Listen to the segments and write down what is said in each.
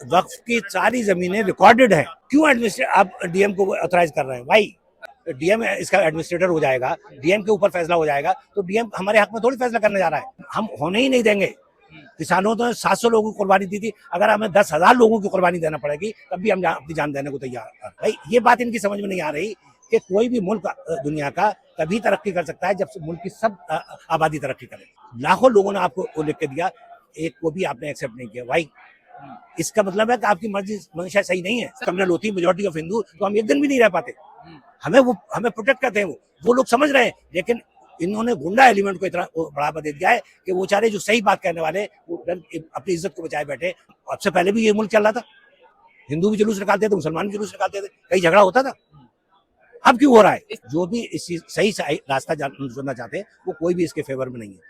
वक्फ की सारी जमीनें रिकॉर्डेड हैं। क्यों एडमिनिस्ट्रेटर आप डीएम को ऑथराइज कर रहे हैं भाई? डीएम इसका एडमिनिस्ट्रेटर हो जाएगा, डीएम के ऊपर फैसला हो जाएगा, तो डीएम हमारे हक में थोड़ी फैसला करने जा रहा है। हम होने ही नहीं देंगे। किसानों ने 700 लोगों की कुर्बानी दी थी, अगर हमें 10,000 लोगों की कुर्बानी देना पड़ेगी तब भी हम अपनी जान देने को तैयार हैं। भाई ये बात इनकी समझ में नहीं आ रही कि कोई भी मुल्क दुनिया का तभी तरक्की कर सकता है जब मुल्क की सब आबादी तरक्की करे। लाखों लोगों ने आपको लिख के दिया, एक को भी आपने एक्सेप्ट नहीं किया भाई। इसका मतलब है कि आपकी मर्जी मंशा सही नहीं है। कम्युनल होती है मेजोरिटी ऑफ हिंदू, तो हम एक दिन भी नहीं रह पाते। हमें प्रोटेक्ट करते हैं वो लोग समझ रहे हैं, लेकिन इन्होंने गुंडा एलिमेंट को इतना बढ़ावा दे दिया है कि वो चाहे जो सही बात कहने वाले वो अपनी इज्जत को बचाए बैठे। अब से पहले भी ये मुल्क चल रहा था, हिंदू भी जुलूस निकालते थे, मुसलमान भी जुलूस निकालते थे, कहीं झगड़ा होता था। अब क्यों हो रहा है? जो भी इस सही रास्ता चुनना चाहते हैं वो कोई भी इसके फेवर में नहीं है।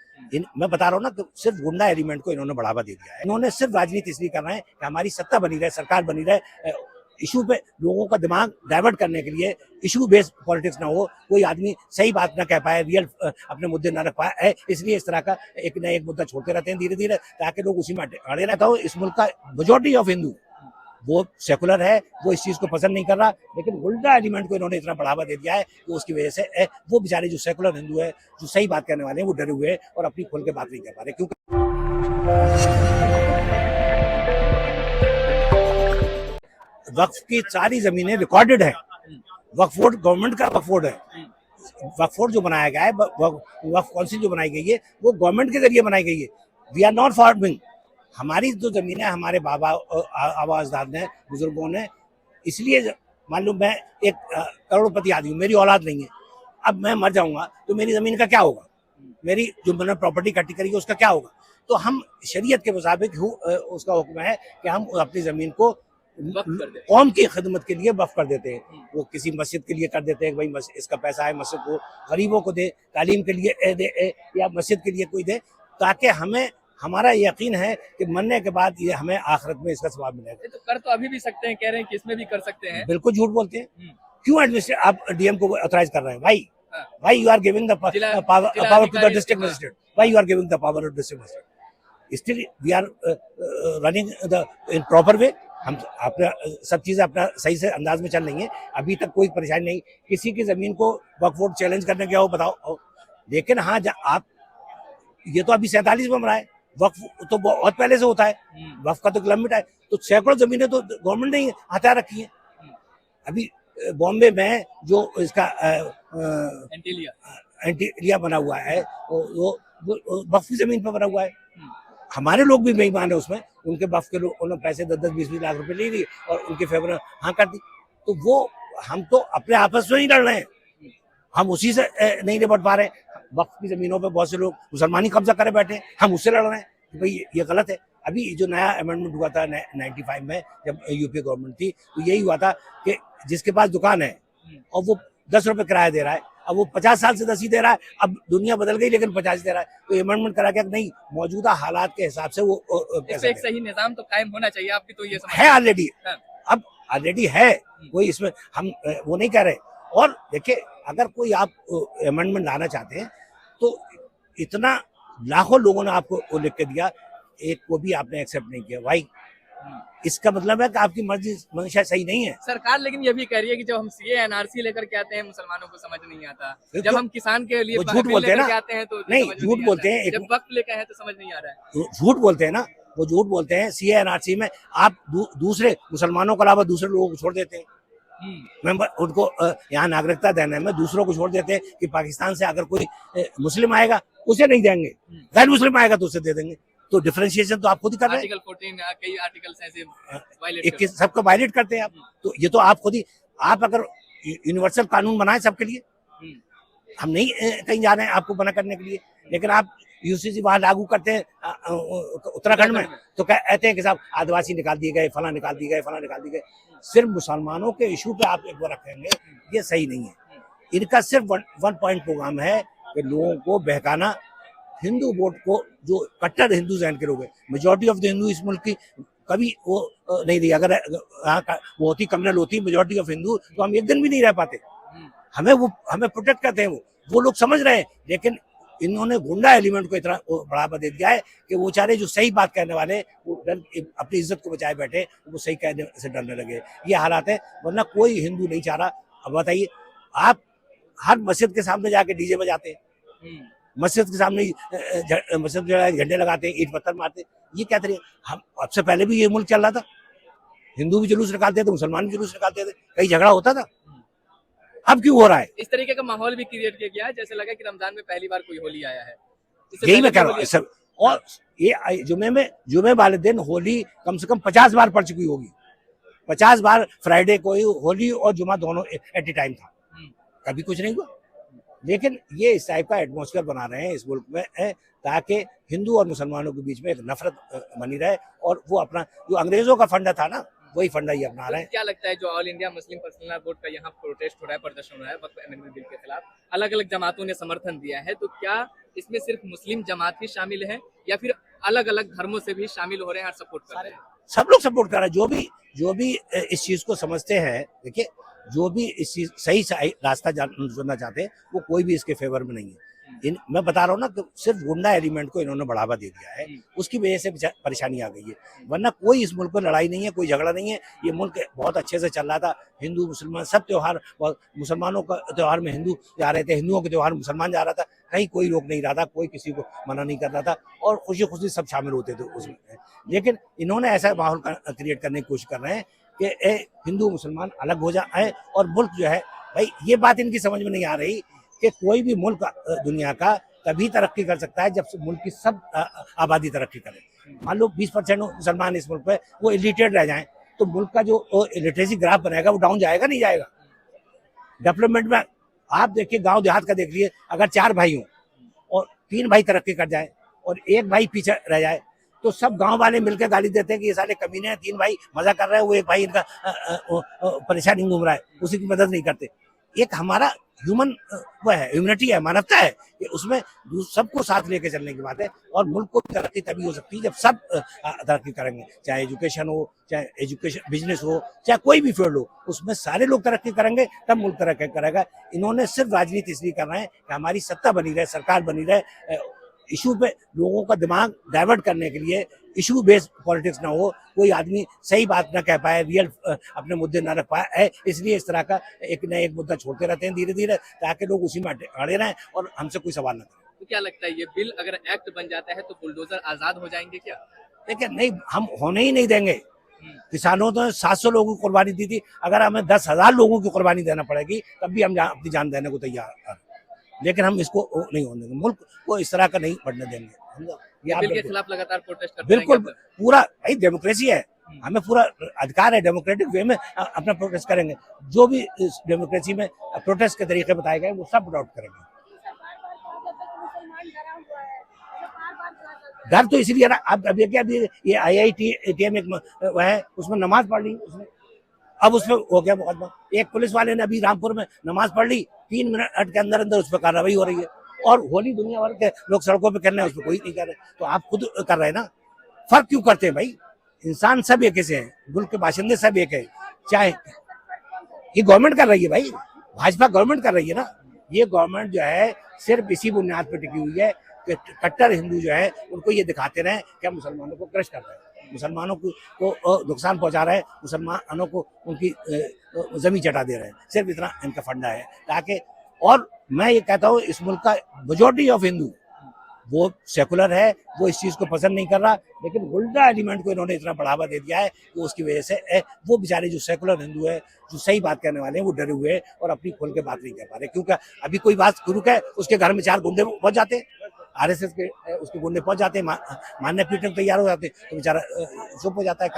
मैं बता रहा हूँ ना, सिर्फ गुंडा एलिमेंट को इन्होंने बढ़ावा दे दिया है। इन्होंने सिर्फ राजनीति इसलिए कर रहे हैं कि हमारी सत्ता बनी रहे, सरकार बनी रहे, इशू पे लोगों का दिमाग डाइवर्ट करने के लिए, इशू बेस्ड पॉलिटिक्स ना हो, कोई आदमी सही बात ना कह पाए, रियल अपने मुद्दे ना रख पाए, इसलिए इस तरह का एक न एक मुद्दा छोड़ते रहते हैं धीरे धीरे, ताकि लोग उसी में अड़े रहता हो। इस मुल्क का मेजॉरिटी ऑफ हिंदू वो सेकुलर है, वो इस चीज को पसंद नहीं कर रहा, लेकिन उल्टा एलिमेंट को इन्होंने इतना बढ़ावा दे दिया है कि उसकी वजह से वो बेचारे जो सेकुलर हिंदू है, जो सही बात करने वाले हैं, वो डरे हुए हैं और अपनी खोल के बात नहीं कर पा रहे। क्योंकि वक्फ की सारी जमीनें रिकॉर्डेड है। वक्फ बोर्ड गवर्नमेंट का वक्फ बोर्ड है। वक्फ बोर्ड जो बनाया गया है, वक्फ काउंसिल जो बनाई गई है, वो गवर्नमेंट के जरिए बनाई गई है। We are not farming. हमारी जो जमीन है, हमारे बाबा आबा अजदाद ने, बुजुर्गों ने, इसलिए मालूम मैं एक करोड़पति आदमी हूँ, मेरी औलाद नहीं है। अब मैं मर जाऊंगा तो मेरी जमीन का क्या होगा? मेरी जो मैंने प्रॉपर्टी इकट्ठी करी है उसका क्या होगा? तो हम शरीयत के मुताबिक उसका हुक्म है कि हम अपनी जमीन को कौम की खिदमत के लिए वक्फ कर देते हैं। वो किसी मस्जिद के लिए कर देते हैं, भाई इसका पैसा है मस्जिद को गरीबों को दे, तालीम के लिए दे, या मस्जिद के लिए कोई दे, ताकि हमें हमारा यकीन है कि मरने के बाद ये हमें आखिरत में इसका सवाब मिलेगा। तो कर तो अभी भी सकते हैं, कह रहे हैं कि इसमें भी कर सकते हैं। बिल्कुल झूठ बोलते हैं। क्यों एडमिनिस्ट्रेटर आप डीएम को ऑथराइज कर रहे हैं भाई? Why you are giving the power to the district magistrate? Why you are giving the power to district magistrate? Still we are running the in proper way. हम अपना सब चीजें अपना सही से अंदाज में चल रही है। अभी तक कोई परेशानी नहीं। किसी की जमीन को वक्फ बोर्ड चैलेंज करने गया हो बताओ। लेकिन हाँ, आप ये तो अभी 47 में बना है, वक्फ तो बहुत पहले से होता है। वक्फ का तो लिमिट है, तो सैकड़ों जमीनें तो गवर्नमेंट ने हथियार रखी है। अभी बॉम्बे में जो इसका एंटीलिया बना हुआ है, वो वक्फ की जमीन पर बना हुआ है। हमारे लोग भी बेईमान है उसमें, उनके वक्फ के लोग उन्होंने पैसे 10-10, 20-20 लाख रुपए ले लिए और उनके फेवर हाँ कर दी। तो वो हम तो अपने आपस में ही लड़ रहे हैं, हम उसी से नहीं निपट पा रहे। वक्फ की जमीनों पे बहुत से लोग मुसलमानी कब्जा करे बैठे हैं, हम उससे लड़ रहे हैं कि भाई ये गलत है। अभी जो नया अमेंडमेंट हुआ था 95 में, जब यूपी गवर्नमेंट थी, तो यही हुआ था कि जिसके पास दुकान है और वो 10 रुपए किराया दे रहा है, अब वो 50 साल से 10 ही दे रहा है, अब दुनिया बदल गई लेकिन 50 दे रहा है, तो अमेंडमेंट करा के नहीं, मौजूदा हालात के हिसाब से वो एक सही निजाम तो कायम होना चाहिए। आपकी तो ये है ऑलरेडी, अब ऑलरेडी है, कोई इसमें हम वो नहीं कह रहे। और देखिए, अगर कोई आप अमेंडमेंट लाना चाहते हैं तो इतना लाखों लोगों ने आपको लिख के दिया, एक को भी आपने एक्सेप्ट नहीं किया भाई। इसका मतलब है कि आपकी मर्जी मंशा सही नहीं है। सरकार लेकिन ये भी कह रही है कि जब हम सीए एनआरसी लेकर के आते हैं मुसलमानों को समझ नहीं आता, जब हम किसान के लिए झूठ बोलते हैं ना, आते हैं तो नहीं झूठ बोलते हैं, जब वक्त लेकर है तो समझ नहीं आ रहा है। झूठ बोलते हैं ना, वो झूठ बोलते हैं। सीए एनआरसी में आप दूसरे मुसलमानों के अलावा दूसरे लोगों को छोड़ देते हैं। मैं उनको यहाँ नागरिकता देने में दूसरों को छोड़ देते हैं कि पाकिस्तान से अगर कोई मुस्लिम आएगा उसे नहीं देंगे, गैर मुस्लिम आएगा तो उसे दे देंगे। तो डिफरेंशिएशन तो आप खुद ही कर रहे हैं। आर्टिकल 14 कई आर्टिकल्स ऐसे वायलेट सबको वायलेट करते हैं आप। तो ये तो आप खुद ही, आप अगर यूनिवर्सल कानून बनाए सबके लिए, हम नहीं कहीं जा रहे हैं आपको मना करने के लिए, लेकिन आप यूसीसी वहां लागू करते हैं उत्तराखंड में, तो कहते हैं कि साहब आदिवासी निकाल दिए गए, फला निकाल दिए गए, फला निकाल दिए गए। सिर्फ मुसलमानों के इशू पे आप एक बार रखेंगे, ये सही नहीं है। इनका सिर्फ वन पॉइंट प्रोग्राम है कि लोगों को बहकाना। हिंदू वोट को, जो कट्टर हिंदू जहन के लोग हैं, मेजोरिटी ऑफ द हिंदू इस मुल्क की कभी वो नहीं रही। अगर वो होती, कम्युनल होती मेजोरिटी ऑफ हिंदू, तो हम एक दिन भी नहीं रह पाते। हमें प्रोटेक्ट करते हैं वो लोग समझ रहे हैं, लेकिन इन्होंने गुंडा एलिमेंट को इतना बढ़ावा दे दिया है कि वो चाहे जो सही बात कहने वाले वो अपनी इज्जत को बचाए बैठे, वो सही कहने से डरने लगे। ये हालात है, वरना कोई हिंदू नहीं चाह रहा। अब बताइए, आप हर मस्जिद के सामने जाके डीजे बजाते हैं, मस्जिद के सामने मस्जिद झंडे लगाते हैं, ईंट पत्थर मारते हैं। ये क्या तरीका? हम अब से पहले भी ये मुल्क चल रहा था, हिंदू भी जुलूस निकालते थे, मुसलमान भी जुलूस निकालते थे, कहीं झगड़ा होता था। अब क्यों हो रहा है? इस तरीके का माहौल भी क्रिएट किया गया है, जैसे लगा कि रमजान में पहली बार कोई होली आया है। यही मैं कह रहा हूँ सब। और ये जुमे वाले दिन होली कम से कम 50 बार पड़ चुकी होगी। 50 बार फ्राइडे को होली और जुमा दोनों एट ए टाइम था, कभी कुछ नहीं हुआ। लेकिन ये इस टाइप का एटमॉस्फेयर बना रहे हैं इस मुल्क में ताकि हिंदू और मुसलमानों के बीच में एक नफरत बनी रहे, और वो अपना जो अंग्रेजों का फंडा था ना, वही फंडा ये अपना रहे हैं। क्या लगता है जो all India Muslim personal law board का यहाँ प्रोटेस्ट हो रहा है, प्रदर्शन हो रहा है वक्फ अमेंडमेंट बिल के खिलाफ, अलग अलग जमातों ने समर्थन दिया है, तो क्या इसमें सिर्फ मुस्लिम जमात ही शामिल है या फिर अलग अलग धर्मों से भी शामिल हो रहे हैं और सपोर्ट कर रहे हैं? सब लोग सपोर्ट कर रहे हैं, जो भी इस चीज को समझते हैं। देखिए, जो भी इस चीज सही रास्ता चुनना चाहते हैं, वो कोई भी इसके फेवर में नहीं है। मैं बता रहा हूँ ना कि सिर्फ गुंडा एलिमेंट को इन्होंने बढ़ावा दे दिया है, उसकी वजह से परेशानी आ गई है। वरना कोई इस मुल्क में लड़ाई नहीं है, कोई झगड़ा नहीं है। ये मुल्क बहुत अच्छे से चल रहा था। हिंदू मुसलमान सब त्योहार, मुसलमानों का त्योहार में हिंदू जा रहे थे, हिंदुओं के त्योहार मुसलमान जा रहा था, कहीं कोई रोक नहीं रहा था, कोई किसी को मना नहीं कर रहा था, और खुशी खुशी सब शामिल होते थे उसमें। लेकिन इन्होंने ऐसा माहौल क्रिएट करने की कोशिश कर रहे हैं कि हिंदू मुसलमान अलग हो जाए, और मुल्क जो है भाई, ये बात इनकी समझ में नहीं आ रही कि कोई भी मुल्क दुनिया का तभी तरक्की कर सकता है जब मुल्क की सब आबादी तरक्की करे। मान लो 20% मुसलमान इस मुल्क पे वो इलिटरेट रह जाएं, तो मुल्क का जो लिटरेसी ग्राफ बनाएगा वो डाउन जाएगा, नहीं जाएगा। डेवलपमेंट में आप देखिए, गांव देहात का देख लिए, अगर 4 भाई हों और 3 भाई तरक्की कर जाए और 1 भाई पीछे रह जाए, तो सब गांव वाले मिलकर गाली देते हैं कि ये साले कमीने हैं, 3 भाई मजा कर रहे हैं, वो 1 भाई इनका परेशानी घूम रहा है, उसी की मदद नहीं करते। एक हमारा ह्यूमन वो है, ह्यूमनिटी है, मानवता है, कि उसमें सबको साथ लेके चलने की बात है। और मुल्क को तरक्की तभी हो सकती है जब सब तरक्की करेंगे, चाहे एजुकेशन हो, चाहे बिजनेस हो, चाहे कोई भी फील्ड हो, उसमें सारे लोग तरक्की करेंगे तब मुल्क तरक्की करेगा। इन्होंने सिर्फ राजनीति इसलिए कर रहे हैं कि हमारी सत्ता बनी रहे, सरकार बनी रहे, इशू पे लोगों का दिमाग डाइवर्ट करने के लिए, इशू बेस्ड पॉलिटिक्स ना हो, कोई आदमी सही बात ना कह पाए, रियल अपने मुद्दे ना रख पाए है, इसलिए इस तरह का एक न एक मुद्दा छोड़ते रहते हैं धीरे धीरे, ताकि लोग उसी में अड़े रहें और हमसे कोई सवाल ना करें। तो क्या लगता है ये बिल अगर एक्ट बन जाता है तो बुलडोजर आजाद हो जाएंगे क्या? देखिए, नहीं, हम होने ही नहीं देंगे। किसानों ने 700 लोगों की कुर्बानी दी थी, अगर हमें 10,000 लोगों की कुर्बानी देना पड़ेगी तब भी हम अपनी जान देने को तैयार हैं, लेकिन हम इसको नहीं होने देंगे, मुल्क को इस तरह का नहीं बढ़ने देंगे। ये बिल के खिलाफ लगातार प्रोटेस्ट करते बिल्कुल, पूरा भाई डेमोक्रेसी है, हमें पूरा अधिकार है, डेमोक्रेटिक वे में अपना प्रोटेस्ट करेंगे। जो भी इस डेमोक्रेसी में प्रोटेस्ट के तरीके बताए गए वो सब अडॉप्ट करेंगे। डर तो इसलिए ना, अब क्या ये IITM एक है, उसमें नमाज पढ़ ली उसने, अब उसमें हो गया मुकदमा। एक पुलिस वाले ने अभी रामपुर में नमाज पढ़ ली, 3 मिनट के अंदर अंदर उस पर कार्रवाई हो रही है, और होली दुनिया भर के लोग सड़कों पे कर रहे हैं, उस पर कोई नहीं कर रहे। तो आप खुद कर रहे हैं ना, फर्क क्यों करते हैं भाई? इंसान सब एक से हैं, मुल्क के बाशिंदे सब एक है। चाहे ये गवर्नमेंट कर रही है भाई, भाजपा गवर्नमेंट कर रही है ना, ये गवर्नमेंट जो है सिर्फ इसी बुनियाद पर टिकी हुई है कि कट्टर हिंदू जो है उनको ये दिखाते रहे कि हम मुसलमानों को क्रश कर रहे हैं, मुसलमानों को नुकसान पहुंचा रहे हैं, मुसलमानों को उनकी जमीन चटा दे रहे हैं। सिर्फ इतना इनका फंडा है, ताकि, और मैं ये कहता हूँ इस मुल्क का मेजॉरिटी ऑफ हिंदू वो सेकुलर है, वो इस चीज को पसंद नहीं कर रहा, लेकिन गुंडा एलिमेंट को इन्होंने इतना बढ़ावा दे दिया है कि उसकी वजह से वो बेचारे जो सेकुलर हिंदू है, जो सही बात कहने वाले हैं, वो डरे हुए हैं और अपनी खुल के बात नहीं कर पा रहे, क्योंकि अभी कोई बात शुरू है उसके घर में 4 गुंडे पहुंच जाते हैं, RSS के उसके गुंडे पहुंच जाते हैं, मारने पीटने को तैयार हो जाते हैं, तो बेचारा चुप हो जाता है।